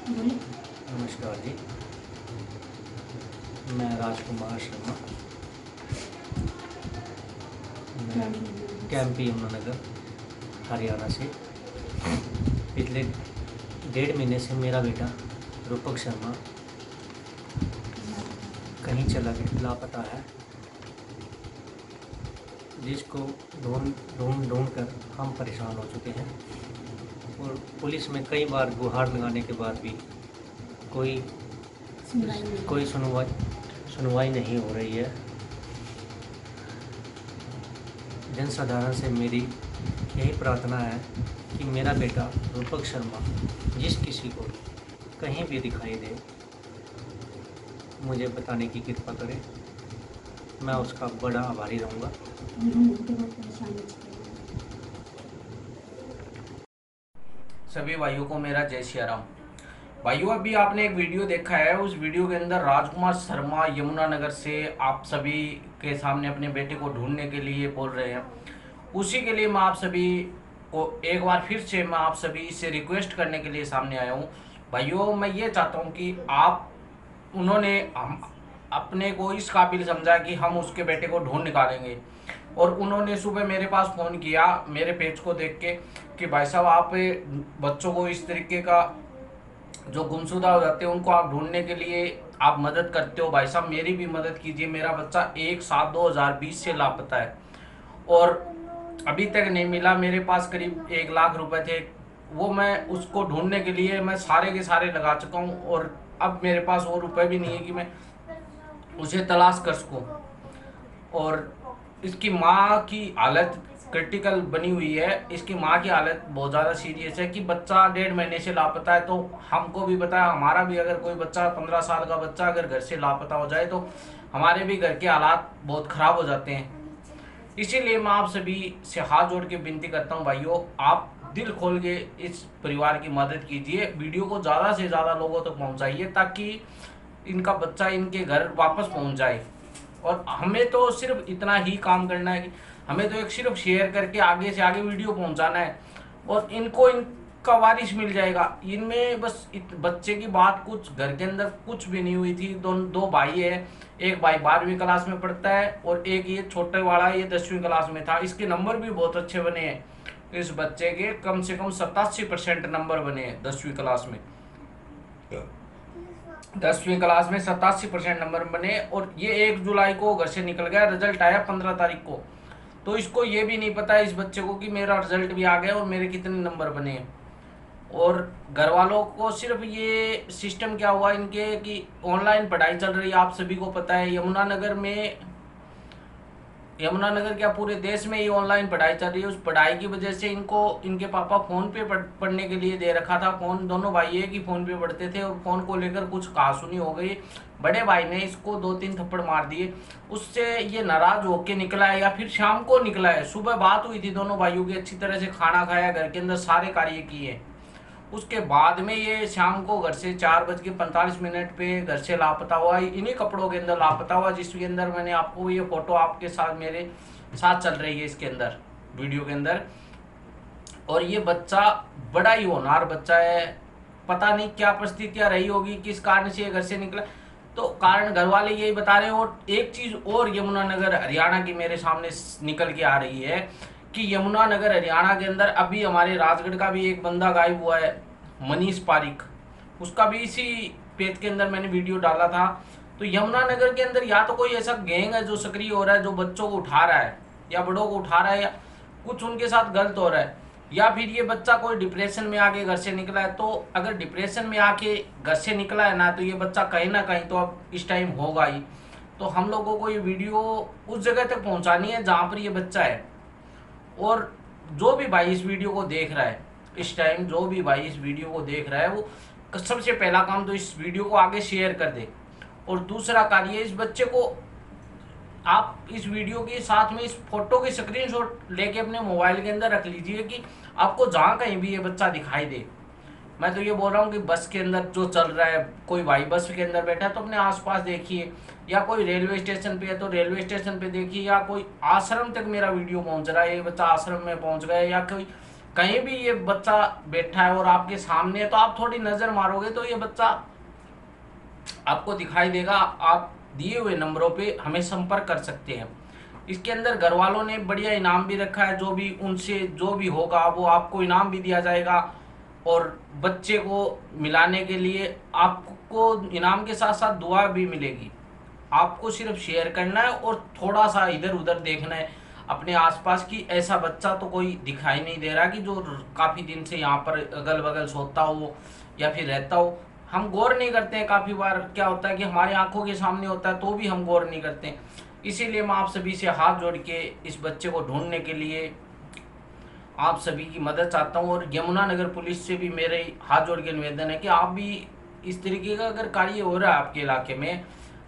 बोलिए। नमस्कार जी। मैं राजकुमार शर्मा, क्या मैं बोलिए? कैंपी यमुनानगर हरियाणा से। पिछले 1.5 महीने से मेरा बेटा रूपक शर्मा कहीं चला गया, लापता है, जिसको ढूंढ ढूंढ ढूंढ कर हम परेशान हो चुके हैं। और पुलिस में कई बार गुहार लगाने के बाद भी कोई सुनवाई नहीं कोई है। सुनवाई नहीं हो रही है। जनसाधारण से मेरी यही प्रार्थना है कि मेरा बेटा रूपक शर्मा जिस किसी को कहीं भी दिखाई दे, मुझे बताने की कृपा करें। मैं उसका बड़ा आभारी रहूँगा। हम ढूंढ के बहुत परेशान हो चुके हैं। सभी भाइयों को मेरा जय सिया राम। भाइयों, अभी आपने एक वीडियो देखा है। उस वीडियो के अंदर राजकुमार शर्मा यमुनानगर से आप सभी के सामने अपने बेटे को ढूंढने के लिए बोल रहे हैं। उसी के लिए मैं आप सभी को एक बार फिर से मैं आप सभी से रिक्वेस्ट करने के लिए सामने आया हूँ। भाइयों, मैं ये चाहता हूँ कि आप उन्होंने हम अपने को इस काबिल समझा कि हम उसके बेटे को ढूंढ निकालेंगे। और उन्होंने सुबह मेरे पास फ़ोन किया मेरे पेज को देख के कि भाई साहब, आप बच्चों को इस तरीके का जो गुमशुदा हो जाते हैं उनको आप ढूंढने के लिए आप मदद करते हो। भाई साहब, मेरी भी मदद कीजिए। मेरा बच्चा 1/7/2020 से लापता है और अभी तक नहीं मिला। मेरे पास करीब 1 लाख रुपए थे, वो मैं उसको ढूंढने के लिए मैं सारे के सारे लगा चुका हूँ। और अब मेरे पास वो रुपए भी नहीं है कि मैं उसे तलाश कर सकूँ। और इसकी माँ की हालत क्रिटिकल बनी हुई है। इसकी माँ की हालत बहुत ज़्यादा सीरियस है कि बच्चा 1.5 महीने से लापता है। तो हमको भी पता है, हमारा भी अगर कोई बच्चा 15 साल का बच्चा अगर घर से लापता हो जाए तो हमारे भी घर के हालात बहुत ख़राब हो जाते हैं। इसीलिए मैं आप सभी से हाथ जोड़ के विनती करता हूँ, भाइयों, आप दिल खोल के इस परिवार की मदद कीजिए। वीडियो को ज़्यादा से ज़्यादा लोगों तक पहुँचाइए ताकि इनका बच्चा इनके घर वापस पहुँच जाए। और हमें तो सिर्फ इतना ही काम करना है कि हमें तो एक सिर्फ शेयर करके आगे से आगे वीडियो पहुंचाना है और इनको इनका वारिस मिल जाएगा। इनमें बस बच्चे की बात कुछ घर के अंदर कुछ भी नहीं हुई थी। दो भाई है। एक भाई 12वीं क्लास में पढ़ता है और एक ये छोटे वाला ये 10वीं क्लास में था। इसके नंबर भी बहुत अच्छे बने हैं। इस बच्चे के कम से कम 87% नंबर बने हैं 10वीं क्लास में। 87% नंबर बने और ये 1 जुलाई को घर से निकल गया। रिजल्ट आया 15 तारीख को। तो इसको ये भी नहीं पता इस बच्चे को कि मेरा रिजल्ट भी आ गया और मेरे कितने नंबर बने हैं। और घर वालों को सिर्फ ये सिस्टम क्या हुआ इनके कि ऑनलाइन पढ़ाई चल रही है। आप सभी को पता है यमुनानगर क्या पूरे देश में ही ऑनलाइन पढ़ाई चल रही है। उस पढ़ाई की वजह से इनको इनके पापा फ़ोन पे पढ़ने के लिए दे रखा था। फ़ोन दोनों भाई एक ही फ़ोन पे पढ़ते थे और फ़ोन को लेकर कुछ कहासुनी हो गई। बड़े भाई ने इसको 2-3 थप्पड़ मार दिए। उससे ये नाराज़ होके निकला है या फिर शाम को निकला है। सुबह बात हुई थी दोनों भाइयों की, अच्छी तरह से खाना खाया, घर के अंदर सारे कार्य किए। उसके बाद में ये शाम को घर से 4:45 पे घर से लापता हुआ, इन्हीं कपड़ों के अंदर लापता हुआ जिसके अंदर मैंने आपको ये फोटो आपके साथ मेरे साथ चल रही है इसके अंदर वीडियो के अंदर। और ये बच्चा बड़ा ही होनहार बच्चा है। पता नहीं क्या परिस्थितियां रही होगी, किस कारण से ये घर से निकला। तो कारण घर वाले यही बता रहे हैं। और एक चीज और यमुनानगर हरियाणा की मेरे सामने निकल के आ रही है कि यमुनानगर हरियाणा के अंदर अभी हमारे राजगढ़ का भी एक बंदा गायब हुआ है, मनीष पारिक। उसका भी इसी पेज के अंदर मैंने वीडियो डाला था। तो यमुनानगर के अंदर या तो कोई ऐसा गैंग है जो सक्रिय हो रहा है, जो बच्चों को उठा रहा है या बड़ों को उठा रहा है, या कुछ उनके साथ गलत हो रहा है, या फिर ये बच्चा कोई डिप्रेशन में आके घर से निकला है। तो अगर डिप्रेशन में आके घर से निकला है ना, तो ये बच्चा कहीं ना कहीं तो अब इस टाइम होगा ही। तो हम लोगों को ये वीडियो उस जगह तक पहुंचानी है जहां पर ये बच्चा है। और जो भी भाई इस वीडियो को देख रहा है इस टाइम, जो भी भाई इस वीडियो को देख रहा है, वो सबसे पहला काम तो इस वीडियो को आगे शेयर कर दे। और दूसरा कार्य, इस बच्चे को आप इस वीडियो के साथ में इस फोटो की स्क्रीनशॉट लेके अपने मोबाइल के अंदर रख लीजिए कि आपको जहाँ कहीं भी ये बच्चा दिखाई दे। मैं तो ये बोल रहा हूँ कि बस के अंदर जो चल रहा है, कोई भाई बस के अंदर बैठा है तो अपने आसपास देखिए, या कोई रेलवे स्टेशन पे है तो रेलवे स्टेशन पे देखिए, या कोई आश्रम तक मेरा वीडियो पहुँच रहा है, ये बच्चा आश्रम में पहुँच गया, या कोई कहीं भी ये बच्चा बैठा है और आपके सामने है, तो आप थोड़ी नज़र मारोगे तो ये बच्चा आपको दिखाई देगा। आप दिए हुए नंबरों पे हमें संपर्क कर सकते हैं। इसके अंदर घर वालों ने बढ़िया इनाम भी रखा है, जो भी उनसे जो भी होगा वो आपको इनाम भी दिया जाएगा, और बच्चे को मिलाने के लिए आपको इनाम के साथ साथ दुआ भी मिलेगी। आपको सिर्फ शेयर करना है और थोड़ा सा इधर उधर देखना है अपने आसपास की ऐसा बच्चा तो कोई दिखाई नहीं दे रहा कि जो काफ़ी दिन से यहाँ पर अगल बगल सोता हो या फिर रहता हो। हम गौर नहीं करते हैं, काफ़ी बार क्या होता है कि हमारी आंखों के सामने होता है तो भी हम गौर नहीं करते हैं। इसीलिए मैं आप सभी से हाथ जोड़ के इस बच्चे को ढूंढने के लिए आप सभी की मदद चाहता हूँ, और यमुनानगर पुलिस से भी मेरे हाथ जोड़ के निवेदन है कि आप भी इस तरीके का अगर कार्य हो रहा है आपके इलाके में,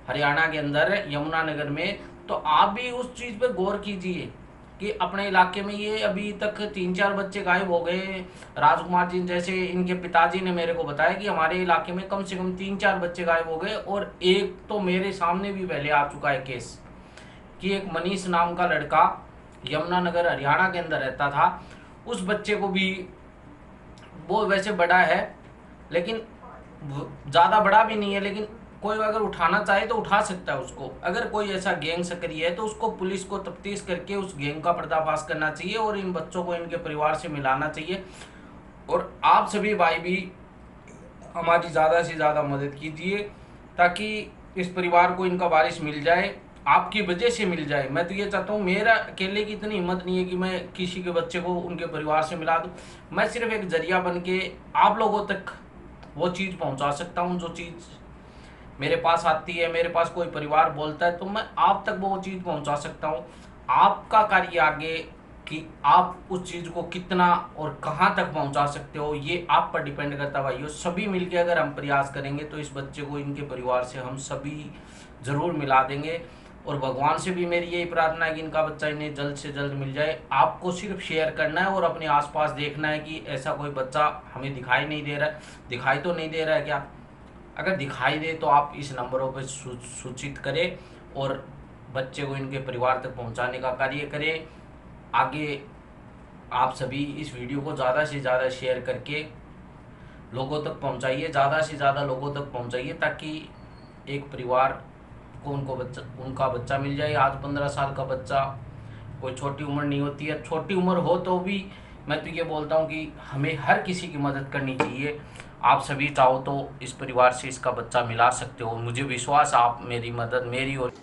हरियाणा के अंदर यमुनानगर में, तो आप भी उस चीज़ पे गौर कीजिए कि अपने इलाके में ये अभी तक 3-4 बच्चे गायब हो गए। राजकुमार जी जैसे इनके पिताजी ने मेरे को बताया कि हमारे इलाके में कम से कम 3-4 बच्चे गायब हो गए, और एक तो मेरे सामने भी पहले आ चुका है केस कि एक मनीष नाम का लड़का यमुनानगर हरियाणा के अंदर रहता था। उस बच्चे को भी, वो वैसे बड़ा है लेकिन ज़्यादा बड़ा भी नहीं है, लेकिन कोई अगर उठाना चाहे तो उठा सकता है उसको। अगर कोई ऐसा गैंग सक्रिय है तो उसको पुलिस को तफ्तीश करके उस गैंग का पर्दाफाश करना चाहिए और इन बच्चों को इनके परिवार से मिलाना चाहिए। और आप सभी भाई भी हमारी ज़्यादा से ज़्यादा मदद कीजिए ताकि इस परिवार को इनका वारिस मिल जाए, आपकी वजह से मिल जाए। मैं तो ये चाहता हूँ, मेरा अकेले की इतनी हिम्मत नहीं है कि मैं किसी के बच्चे को उनके परिवार से मिला दूँ। मैं सिर्फ एक जरिया बन के आप लोगों तक वो चीज़ पहुँचा सकता हूँ जो चीज़ मेरे पास आती है। मेरे पास कोई परिवार बोलता है तो मैं आप तक वो चीज़ पहुँचा सकता हूँ। आपका कार्य आगे कि आप उस चीज़ को कितना और कहाँ तक पहुँचा सकते हो, ये आप पर डिपेंड करता है भाइयों। सभी मिलके अगर हम प्रयास करेंगे तो इस बच्चे को इनके परिवार से हम सभी ज़रूर मिला देंगे, और भगवान से भी मेरी यही प्रार्थना है कि इनका बच्चा इन्हें जल्द से जल्द मिल जाए। आपको सिर्फ शेयर करना है और अपने आसपास देखना है कि ऐसा कोई बच्चा हमें दिखाई नहीं दे रहा है। दिखाई तो नहीं दे रहा है क्या? अगर दिखाई दे तो आप इस नंबरों पर सूचित करें और बच्चे को इनके परिवार तक पहुंचाने का कार्य करें। आगे आप सभी इस वीडियो को ज़्यादा से ज़्यादा शेयर करके लोगों तक पहुंचाइए, ज़्यादा से ज़्यादा लोगों तक पहुंचाइए ताकि एक परिवार को उनका बच्चा मिल जाए। आज 15 साल का बच्चा कोई छोटी उम्र नहीं होती है। छोटी उम्र हो तो भी मैं तो ये बोलता हूँ कि हमें हर किसी की मदद करनी चाहिए। आप सभी चाहो तो इस परिवार से इसका बच्चा मिला सकते हो। मुझे विश्वास आप मेरी मदद, मेरी और